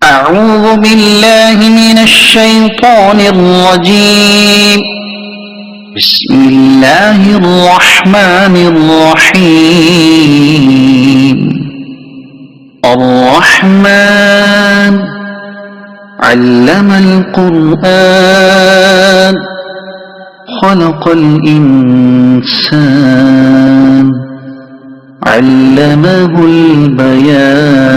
أعوذ بالله من الشيطان الرجيم. بسم الله الرحمن الرحيم. الرحمن علم القرآن خلق الإنسان علمه البيان.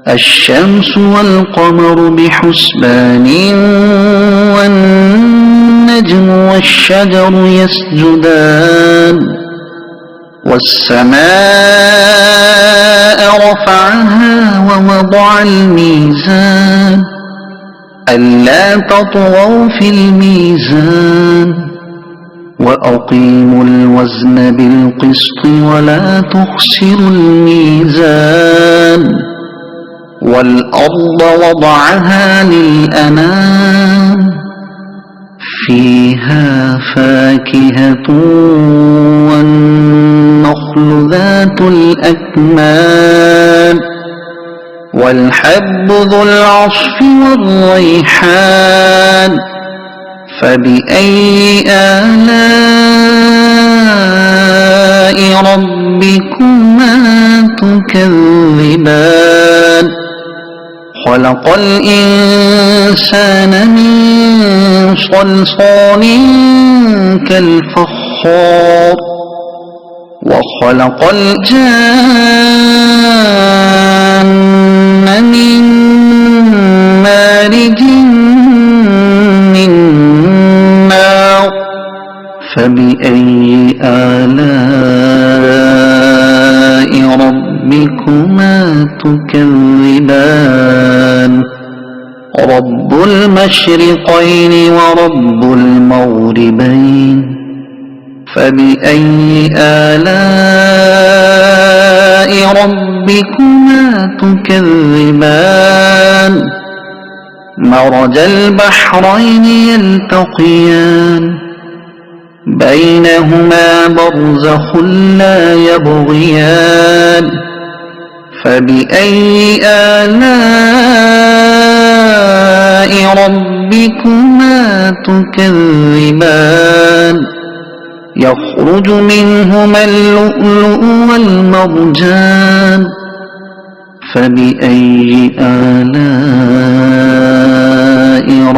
الشمس والقمر بحسبان والنجم والشجر يسجدان. والسماء رفعها ووضع الميزان ألا تطغوا في الميزان وأقيموا الوزن بالقسط ولا تخسروا الميزان. والأرض وضعها للأنام فيها فاكهة والنخل ذات الأكمام والحب ذو العصف والريحان. فبأي آلاء ربكما تكذبان. خلق الإنسان من صلصال كالفخار وخلق الجان من مارج من نار. فبأي آلاء ربكما تكذبان. رب المشرقين ورب المغربين. فبأي آلاء ربكما تكذبان. مرج البحرين يلتقيان بينهما برزخ لا يبغيان. فبأي آلاء ربكما تكذبان. يخرج منهما اللؤلؤ والمرجان. فبأي آلاء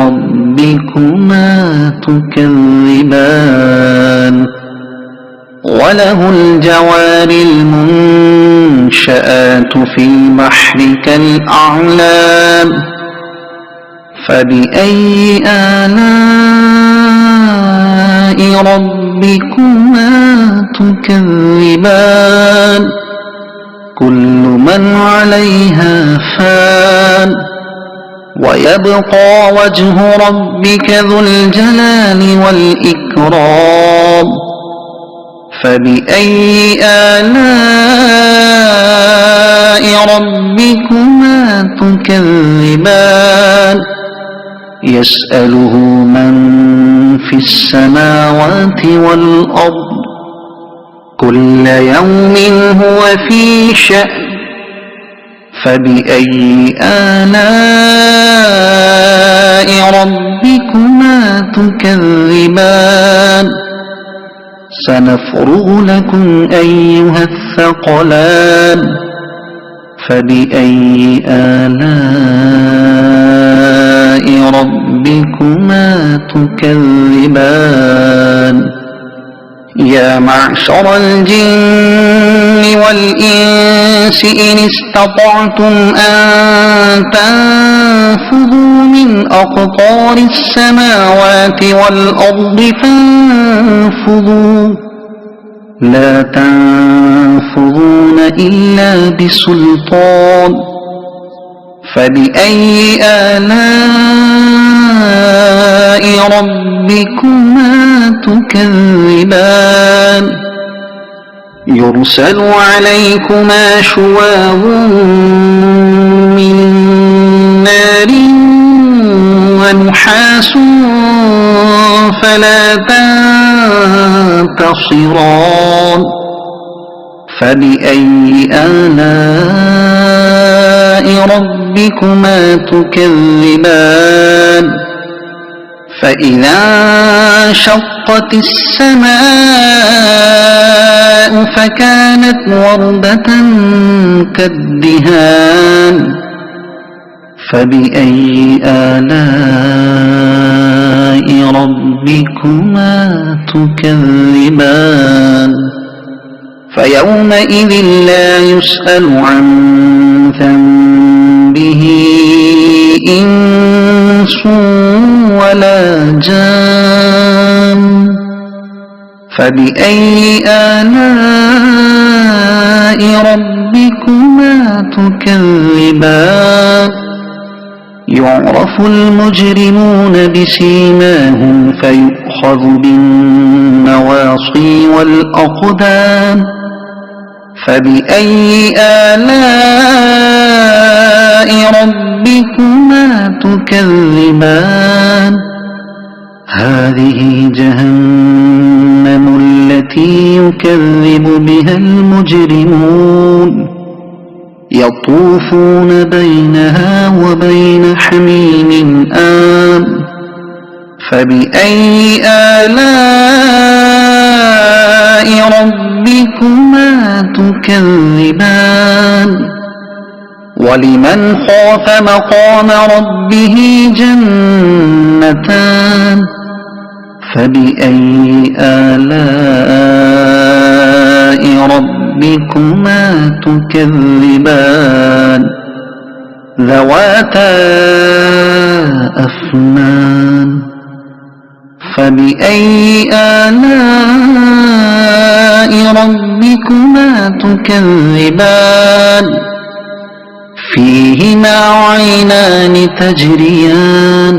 ربكما تكذبان. وله الجوار المنشآت في البحر كالأعلام. فبأي آلاء ربكما تكذبان. كل من عليها فان ويبقى وجه ربك ذو الجلال والإكرام. فبأي آلاء ربكما تكذبان. يسأله من في السماوات والأرض كل يوم هو في شأن. فبأي آلاء ربكما تكذبان. سنفرغ لكم أيها الثقلان. فبأي آلاء ربكما تكذبان. يا معشر الجن والإنس إن استطعتم أن تنفذوا من أقطار السماوات والأرض فانفذوا لا تنفذون إلا بسلطان. فبأي آلاء ربكما تكذبان. يرسل عليكما شواظ من نار ونحاس فلا تنتصران. فبأي آلاء ربكما تكذبان فإذا انشقت السماء فكانت وردة كالدهان فبأي آلاء ربكما تكذبان فيومئذ لا يسأل عن ذنبه إنس ولا جان فبأي آلاء ربكما تكذبان يعرف المجرمون بسيماهم فيؤخذ بالنواصي والأقدام فبأي آلاء ربكما تكذبان هذه جهنم التي يكذب بها المجرمون يطوفون بينها وبين حميم آن فبأي آلاء ربكما تكذبان ولمن خاف مقام ربه جنتان فبأي آلاء ربكما تكذبان ذواتا أفنان فبأي آلاء ربكما تكذبان فيهما عينان تجريان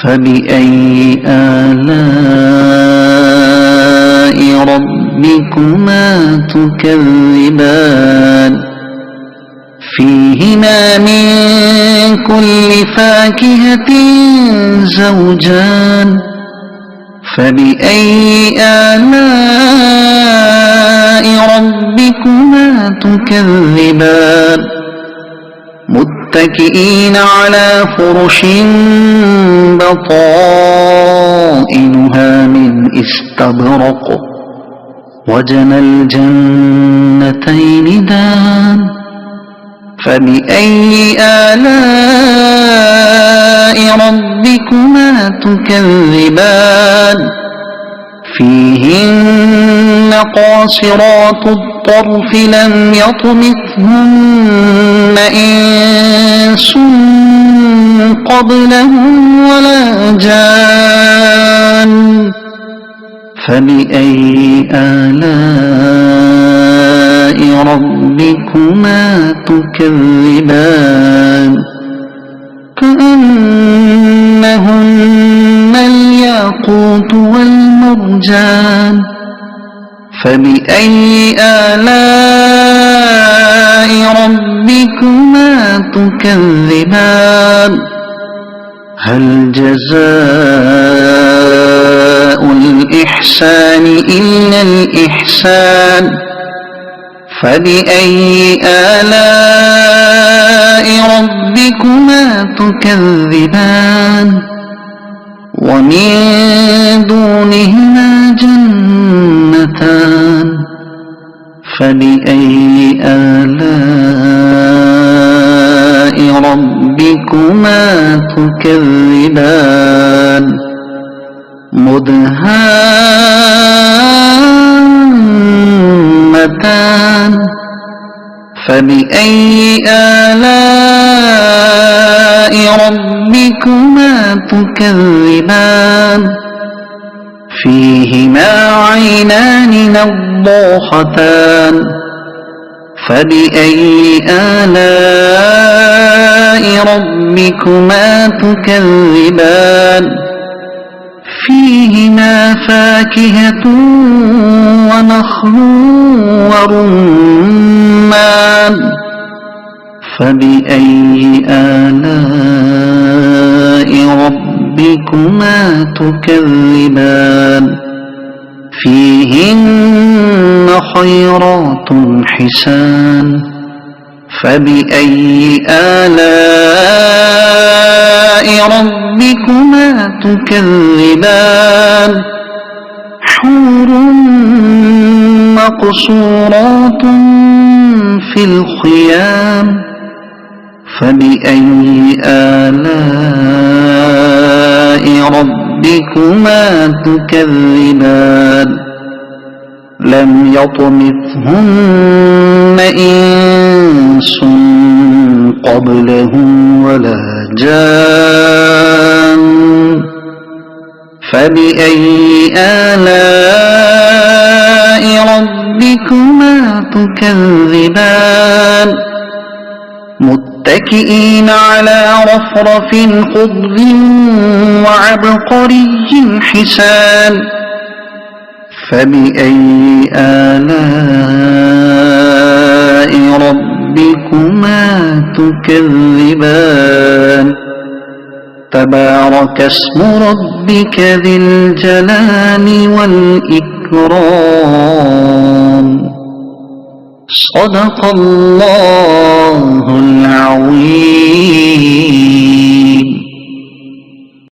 فبأي آلاء ربكما تكذبان فيهما من كل فاكهة زوجان فبأي آلاء ربكما تكذبان متكئين على فرش بطائنها من استبرق وجنى الجنتين دان فبأي آلاء ربكما تكذبان فيهن قاصرات الطرف لم يطمثهن إنس قبلهم ولا جان فبأي آلاء ربكما تكذبان كأنهن الياقوت والمرجان فبأي آلاء ربكما تكذبان هل جزاء الإحسان إلا الإحسان فبأي آلاء ربكما تكذبان ومن دونهما جنتان فبأي آلاء ربكما تكذبان مدهامتان فبأي آلاء ربكما تكذبان فيهما عينان نضاختان فبأي آلاء ربكما تكذبان فيهما فاكهة ونخل ورمان فبأي آلاء ربكما تكذبان فيهن خيرات حسان فبأي آلاء ربكما تكذبان حور مقصورات في الخيام فبأي آلاء ربكما تكذبان لم يطمثهن إنس قبلهم ولا جان فبأي آلاء ربكما تكذبان متكئين على رفرف خضر وعبقري حسان فبأي آلاء ربكما تكذبان تبارك اسم ربك ذي الجلال والإكرام صدق الله